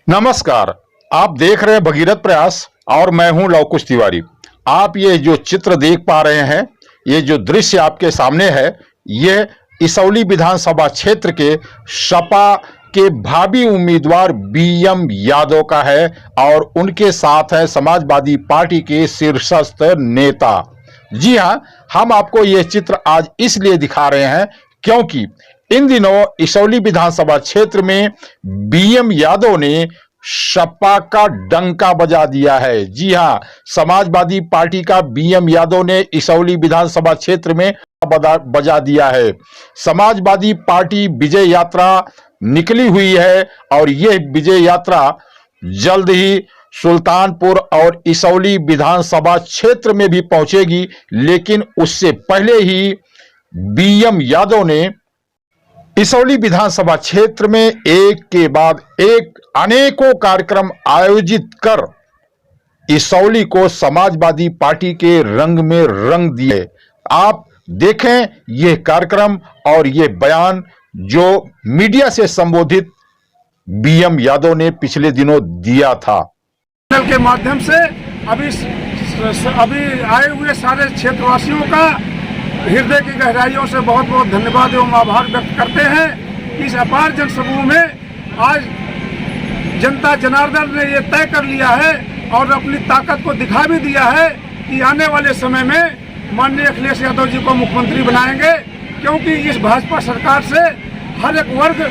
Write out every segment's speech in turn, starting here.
नमस्कार। आप देख रहे हैं भगीरथ प्रयास और मैं हूं लव कुश तिवारी। आप ये जो चित्र देख पा रहे हैं, ये जो दृश्य आपके सामने है, ये इसौली विधानसभा क्षेत्र के सपा के भावी उम्मीदवार बीएम यादव का है और उनके साथ है समाजवादी पार्टी के शीर्षस्थ नेता। जी हां, हम आपको ये चित्र आज इसलिए दिखा रहे हैं क्योंकि इन दिनों इसौली विधानसभा क्षेत्र में बीएम यादव ने सपा का डंका बजा दिया है। जी हां, समाजवादी पार्टी का बीएम यादव ने इसौली विधानसभा क्षेत्र में बजा दिया है। समाजवादी पार्टी विजय यात्रा निकली हुई है और यह विजय यात्रा जल्द ही सुल्तानपुर और इसौली विधानसभा क्षेत्र में भी पहुंचेगी, लेकिन उससे पहले ही बीएम यादव ने इसौली विधानसभा क्षेत्र में एक के बाद एक अनेकों कार्यक्रम आयोजित कर इसौली को समाजवादी पार्टी के रंग में रंग दिए। आप देखें यह कार्यक्रम और यह बयान जो मीडिया से संबोधित बीएम यादव ने पिछले दिनों दिया था। चैनल के माध्यम से अभी आए हुए सारे क्षेत्रवासियों का हृदय की गहराइयों से बहुत बहुत धन्यवाद एवं आभार व्यक्त करते हैं। इस अपार जनसमूह में आज जनता जनार्दन ने ये तय कर लिया है और अपनी ताकत को दिखा भी दिया है कि आने वाले समय में माननीय अखिलेश यादव जी को मुख्यमंत्री बनाएंगे, क्योंकि इस भाजपा सरकार से हर एक वर्ग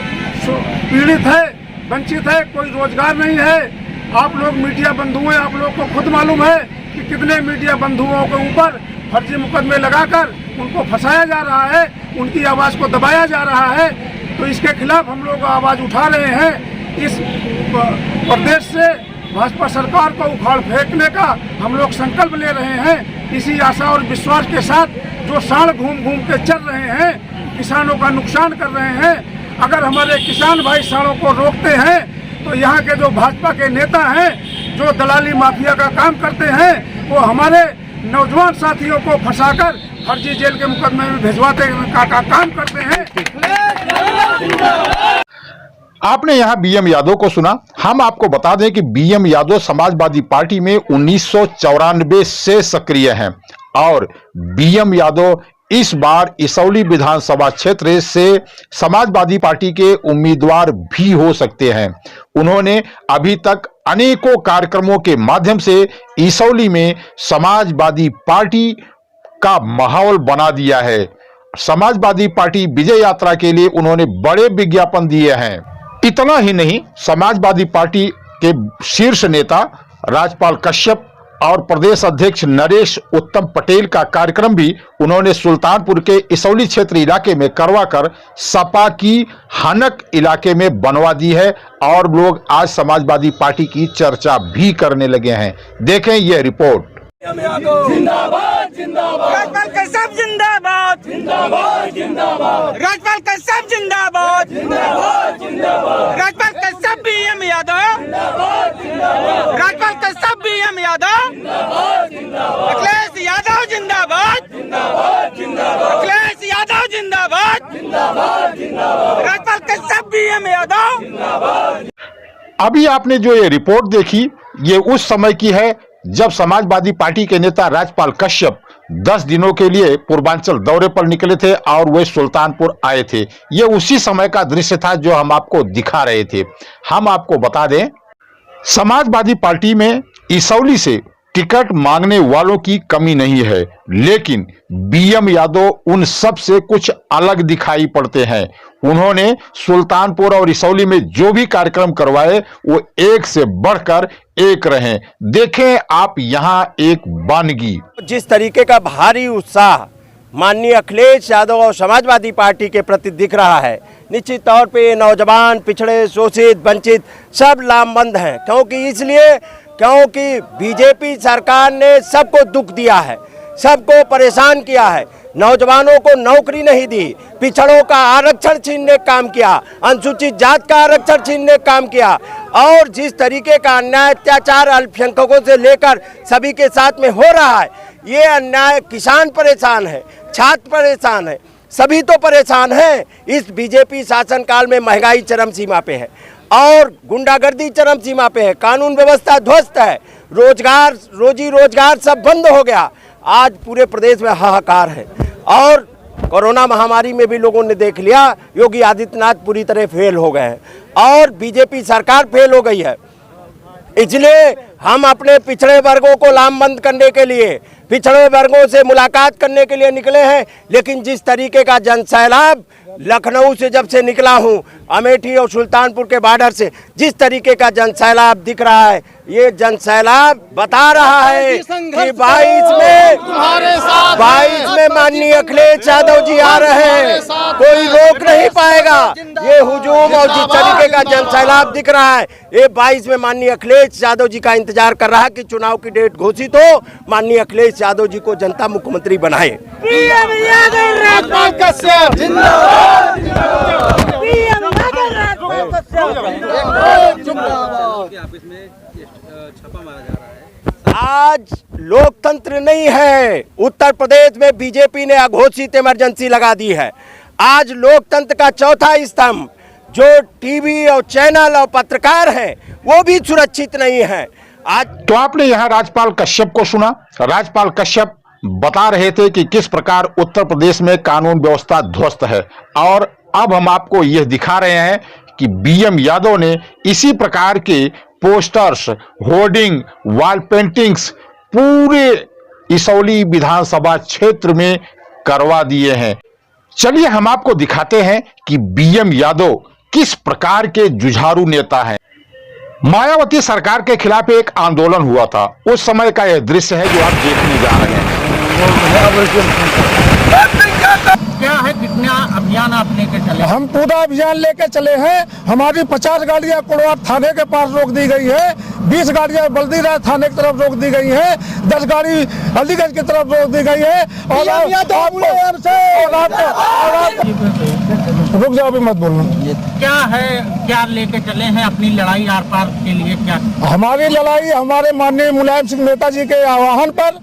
पीड़ित है, वंचित है, कोई रोजगार नहीं है। आप लोग मीडिया बंधु हैं, आप लोग को खुद मालूम है कि कितने मीडिया बंधुओं के ऊपर फर्जी मुकदमे लगाकर उनको फंसाया जा रहा है, उनकी आवाज़ को दबाया जा रहा है। तो इसके खिलाफ हम लोग आवाज़ उठा रहे हैं। इस प्रदेश से भाजपा सरकार को उखाड़ फेंकने का हम लोग संकल्प ले रहे हैं। इसी आशा और विश्वास के साथ जो साढ़ घूम घूम के चल रहे हैं, किसानों का नुकसान कर रहे हैं, अगर हमारे किसान भाई साढ़ों को रोकते हैं तो यहाँ के जो भाजपा के नेता हैं जो दलाली माफिया का काम करते हैं, वो हमारे नौजवान साथियों को फंसाकर फर्जी जेल के मुकदमे में भिजवाते का काम करते हैं। आपने यहाँ बीएम यादव को सुना। हम आपको बता दें कि बीएम यादव समाजवादी पार्टी में 1994 से सक्रिय हैं और बीएम यादव इस बार इसौली विधानसभा क्षेत्र से समाजवादी पार्टी के उम्मीदवार भी हो सकते हैं। उन्होंने अभी तक अनेकों कार्यक्रमों के माध्यम से इसौली में समाजवादी पार्टी का माहौल बना दिया है। समाजवादी पार्टी विजय यात्रा के लिए उन्होंने बड़े विज्ञापन दिए हैं। इतना ही नहीं, समाजवादी पार्टी के शीर्ष नेता राजपाल कश्यप और प्रदेश अध्यक्ष नरेश उत्तम पटेल का कार्यक्रम भी उन्होंने सुल्तानपुर के इसौली क्षेत्र इलाके में करवाकर सपा की हानक इलाके में बनवा दी है और लोग आज समाजवादी पार्टी की चर्चा भी करने लगे हैं। देखें यह रिपोर्ट। जिंदाबाद जिंदाबाद राजपाल कश्यप जिंदाबाद जिंदाबाद जिंदाबाद राजपाल कश्यप जिंदाबाद जिंदाबाद जिंदाबाद राजपाल कश्यप बीएम यादव जिंदाबाद जिंदाबाद राजपाल कश्यप बीएम यादव जिंदाबाद जिंदाबाद अखिलेश यादव जिंदाबाद जिंदाबाद जिंदाबाद अखिलेश यादव जिंदाबाद जिंदाबाद जिंदाबाद राजपाल कश्यप बीएम यादव जिंदाबाद। अभी आपने जो ये रिपोर्ट देखी, ये उस समय की है जब समाजवादी पार्टी के नेता राजपाल कश्यप 10 दिनों के लिए पूर्वांचल दौरे पर निकले थे और वे सुल्तानपुर आए थे। ये उसी समय का दृश्य था जो हम आपको दिखा रहे थे। हम आपको बता दें, समाजवादी पार्टी में इसौली से टिकट मांगने वालों की कमी नहीं है, लेकिन बीएम यादव उन सब से कुछ अलग दिखाई पड़ते हैं। उन्होंने सुल्तानपुर और इसौली में जो भी कार्यक्रम करवाए वो एक से बढ़कर एक रहे। देखें आप यहाँ एक वानगी। जिस तरीके का भारी उत्साह माननीय अखिलेश यादव और समाजवादी पार्टी के प्रति दिख रहा है, निश्चित तौर पे नौजवान, पिछड़े, शोषित, वंचित सब लामबंद हैं। क्योंकि बीजेपी सरकार ने सबको दुख दिया है, सबको परेशान किया है, नौजवानों को नौकरी नहीं दी, पिछड़ों का आरक्षण छीनने का काम किया, अनुसूचित जात का आरक्षण छीनने का काम किया और जिस तरीके का अन्याय अत्याचार अल्पसंख्यकों से लेकर सभी के साथ में हो रहा है, ये अन्याय किसान परेशान है, छात्र परेशान है, सभी तो परेशान हैं। इस बीजेपी शासनकाल में महंगाई चरम सीमा पे है, और गुंडागर्दी चरम सीमा पे है, कानून व्यवस्था ध्वस्त है, रोजगार रोजी रोजगार सब बंद हो गया। आज पूरे प्रदेश में हाहाकार है और कोरोना महामारी में भी लोगों ने देख लिया योगी आदित्यनाथ पूरी तरह फेल हो गए हैं और बीजेपी सरकार फेल हो गई है। इसलिए हम अपने पिछड़े वर्गों को लामबंद करने के लिए, पिछड़े वर्गों से मुलाकात करने के लिए निकले हैं। लेकिन जिस तरीके का जनसैलाब लखनऊ से जब से निकला हूं, अमेठी और सुल्तानपुर के बॉर्डर से जिस तरीके का जनसैलाब दिख रहा है, ये जनसैलाब बता रहा है कि 22 में माननीय अखिलेश यादव जी आ रहे हैं, कोई रोक नहीं पाएगा। ये हुजूम और जिस तरीके का जनसैलाब दिख रहा है, ये 22 में माननीय अखिलेश यादव जी का इंतजार कर रहा है कि चुनाव की डेट घोषित हो, माननीय अखिलेश यादव जी को जनता मुख्यमंत्री बनाए। आज लोकतंत्र नहीं है। उत्तर प्रदेश में बीजेपी ने अघोषित इमरजेंसी लगा दी है। आज लोकतंत्र का चौथा स्तंभ जो टीवी और चैनल और पत्रकार हैं, वो भी सुरक्षित नहीं है। आज तो आपने यहाँ राज्यपाल कश्यप को सुना। राज्यपाल कश्यप बता रहे थे कि किस प्रकार उत्तर प्रदेश में कानून व्यवस्था ध्वस्त है और अब हम आपको यह दिखा रहे हैं कि बीएम यादव ने इसी प्रकार के पोस्टर्स, होर्डिंग, वॉल पेंटिंग्स पूरे इसौली विधानसभा क्षेत्र में करवा दिए हैं। चलिए हम आपको दिखाते हैं कि बीएम यादव किस प्रकार के जुझारू नेता हैं। मायावती सरकार के खिलाफ एक आंदोलन हुआ था, उस समय का यह दृश्य है जो आप देखने जा रहे हैं। क्या है, कितना अभियान आप लेके चले? हम पूरा अभियान लेके चले हैं। हमारी 50 गाड़ियां कुड़वा थाने के पास रोक दी गई है, 20 गाड़ियां बल्दीराज थाने की तरफ रोक दी गई है, 10 गाड़ी अलीगंज की तरफ रोक दी गई है। और रुक जाओ, अभी मत बोलना। क्या है, क्या लेके चले हैं अपनी लड़ाई आर पार के लिए? क्या हमारी लड़ाई हमारे माननीय मुलायम सिंह नेताजी के आह्वान पर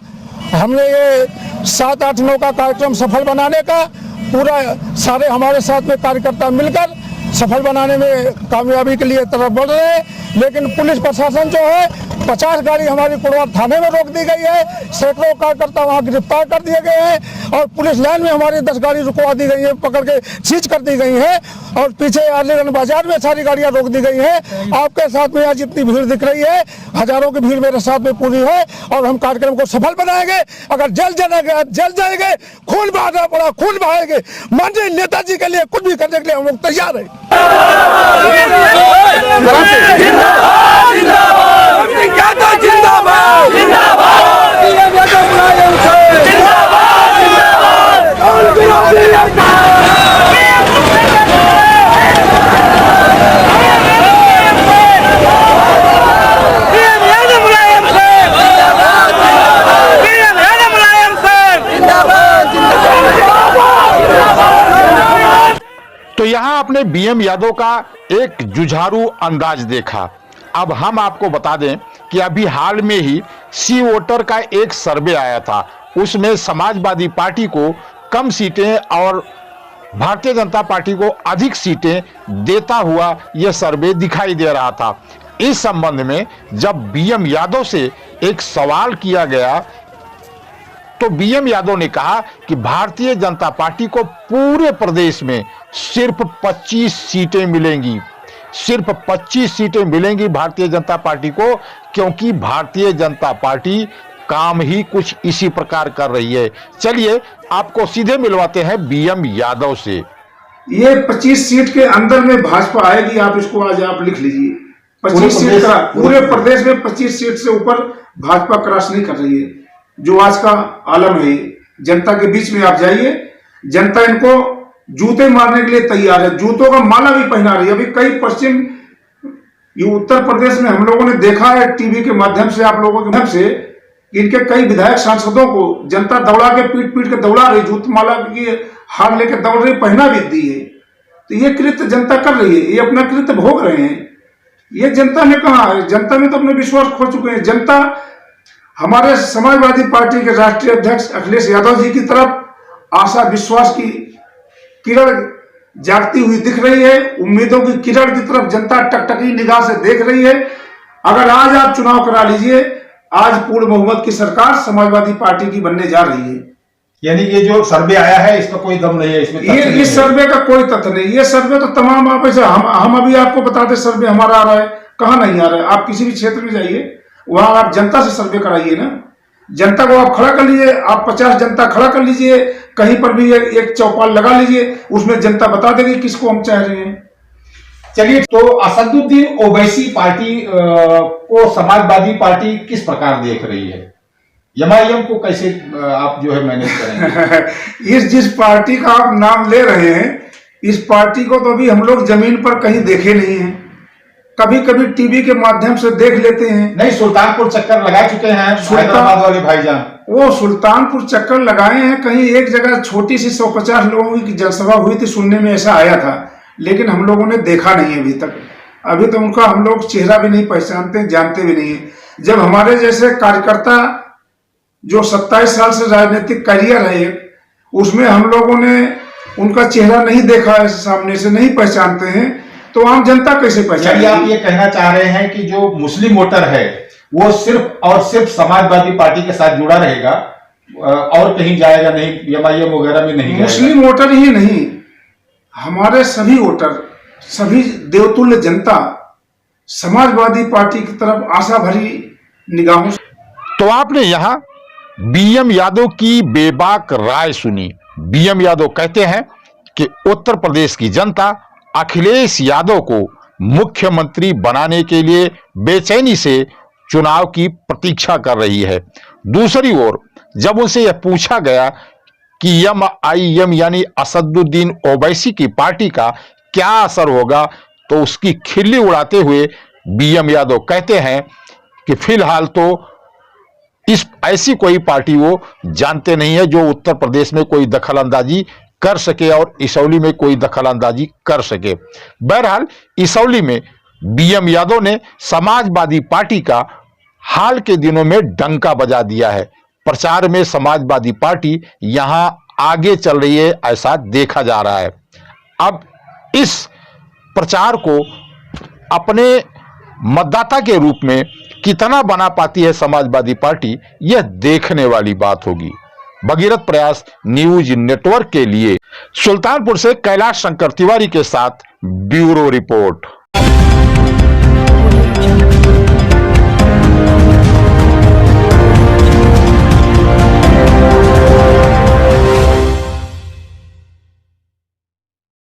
हमने ये 7, 8, 9 का कार्यक्रम सफल बनाने का पूरा सारे हमारे साथ में कार्यकर्ता मिलकर सफल बनाने में कामयाबी के लिए तरफ बढ़ रहे हैं। लेकिन पुलिस प्रशासन जो है, 50 गाड़ी हमारी कुड़वा थाने में रोक दी गई है, सैकड़ों कार्यकर्ता वहां गिरफ्तार कर दिए गए हैं और पुलिस लाइन में हमारी 10 गाड़ी रुकवा दी गई है, पकड़ के सीज कर दी गई है और पीछे अलीगंज बाजार में सारी गाड़ियां रोक दी गई हैं। आपके साथ में आज जितनी भीड़ दिख रही है, हजारों की भीड़ मेरे साथ में पूरी है और हम कार्यक्रम को सफल बनाएंगे। अगर जल जाएंगे, खून बहाना पड़ा खून बहाएंगे, माननीय नेताजी के लिए कुछ भी करने के लिए हम लोग तैयार हैं। तो यहां आपने बीएम यादव का एक जुझारू अंदाज देखा। अब हम आपको बता दें कि अभी हाल में ही सी वोटर का एक सर्वे आया था, उसमें समाजवादी पार्टी को कम सीटें और भारतीय जनता पार्टी को अधिक सीटें देता हुआ यह सर्वे दिखाई दे रहा था। इस संबंध में जब बीएम यादव से एक सवाल किया गया तो बीएम यादव ने कहा कि भारतीय जनता पार्टी को पूरे प्रदेश में सिर्फ 25 सीटें मिलेंगी, सिर्फ 25 सीटें मिलेंगी भारतीय जनता पार्टी को, क्योंकि भारतीय जनता पार्टी काम ही कुछ इसी प्रकार कर रही है। चलिए आपको सीधे मिलवाते हैं बीएम यादव से। ये 25 सीट के अंदर में भाजपा आएगी, आप इसको आज आप लिख लीजिए। 25 सीट का पूरे प्रदेश में 25 सीट से ऊपर भाजपा क्रॉस नहीं कर रही है। जो आज का आलम है, जनता के बीच में आप जाइए, जनता इनको जूते मारने के लिए तैयार है, जूतों का माला भी पहना रही है। अभी कई पश्चिम ये उत्तर प्रदेश में हम लोगों ने देखा है टीवी के माध्यम से, आप लोगों के माध्यम से, इनके कई विधायक सांसदों को जनता दौड़ा के पीट के दौड़ा रही, जूत माला की हार लेकर दौड़ रही, पहना भी दी है। तो ये कृत्य जनता कर रही है, ये अपना कृत्य भोग रहे हैं। ये जनता ने कहा है, जनता में तो अपने विश्वास खो चुके हैं। जनता हमारे समाजवादी पार्टी के राष्ट्रीय अध्यक्ष अखिलेश यादव जी की तरफ आशा विश्वास की किरण जागती हुई दिख रही है। उम्मीदों की किरण की तरफ जनता टकटकी निगाह से देख रही है। अगर आज आप चुनाव करा लीजिए, आज पूर्ण बहुमत की सरकार समाजवादी पार्टी की बनने जा रही है। यानी ये जो सर्वे आया है इसका कोई दम नहीं है, इसमें ये इस सर्वे का कोई तथ्य नहीं। ये सर्वे तो तमाम आप ऐसे हम अभी आपको बताते सर्वे हमारा आ रहा है, कहाँ नहीं आ रहा है। आप किसी भी क्षेत्र में जाइए, वहां आप जनता से सर्वे कराइए ना। जनता को आप खड़ा कर लीजिए, आप 50 जनता खड़ा कर लीजिए, कहीं पर भी एक चौपाल लगा लीजिए, उसमें जनता बता देगी किसको हम चाह रहे हैं। चलिए, तो असदुद्दीन ओवैसी पार्टी को समाजवादी पार्टी किस प्रकार देख रही है? एमआईएम को कैसे आप जो है मैनेज करेंगे? जिस पार्टी का आप नाम ले रहे हैं, इस पार्टी को तो अभी हम लोग जमीन पर कहीं देखे नहीं हैं। कभी कभी टीवी के माध्यम से देख लेते हैं। नहीं, सुल्तानपुर चक्कर लगा चुके हैं हैदराबाद वाले भाईजान। वो सुल्तानपुर चक्कर लगाए हैं, कहीं एक जगह छोटी सी 150 लोगों की जनसभा हुई थी, सुनने में ऐसा आया था, लेकिन हम लोगों ने देखा नहीं अभी तक। अभी तो उनका हम लोग चेहरा भी नहीं पहचानते, जानते भी नहीं है। जब हमारे जैसे कार्यकर्ता जो 27 साल से राजनीतिक करियर है, उसमें हम लोगों ने उनका चेहरा नहीं देखा है, सामने से नहीं पहचानते हैं, तो आम जनता कैसे पहचाने? आप ये कहना चाह रहे हैं कि जो मुस्लिम वोटर है वो सिर्फ और सिर्फ समाजवादी पार्टी के साथ जुड़ा रहेगा और कहीं जाएगा नहीं, एमआईएम वगैरह में नहीं जाएगा? मुस्लिम वोटर ही नहीं, हमारे सभी वोटर, सभी देवतुल्य जनता समाजवादी पार्टी की तरफ आशा भरी निगाहों से। तो आपने यहाँ बीएम यादव की बेबाक राय सुनी। बीएम यादव कहते हैं कि उत्तर प्रदेश की जनता अखिलेश यादव को मुख्यमंत्री बनाने के लिए बेचैनी से चुनाव की प्रतीक्षा कर रही है। दूसरी ओर जब उनसे यह पूछा गया कि एमआईएम यानी असदुद्दीन ओवैसी की पार्टी का क्या असर होगा, तो उसकी खिल्ली उड़ाते हुए बीएम यादव कहते हैं कि फिलहाल तो इस ऐसी कोई पार्टी वो जानते नहीं है जो उत्तर प्रदेश में कोई दखल अंदाजी कर सके और इसौली में कोई दखल अंदाजी कर सके। बहरहाल इसौली में बीएम यादव ने समाजवादी पार्टी का हाल के दिनों में डंका बजा दिया है। प्रचार में समाजवादी पार्टी यहां आगे चल रही है, ऐसा देखा जा रहा है। अब इस प्रचार को अपने मतदाता के रूप में कितना बना पाती है समाजवादी पार्टी, यह देखने वाली बात होगी। भगीरथ प्रयास न्यूज नेटवर्क के लिए सुल्तानपुर से कैलाश शंकर तिवारी के साथ ब्यूरो रिपोर्ट।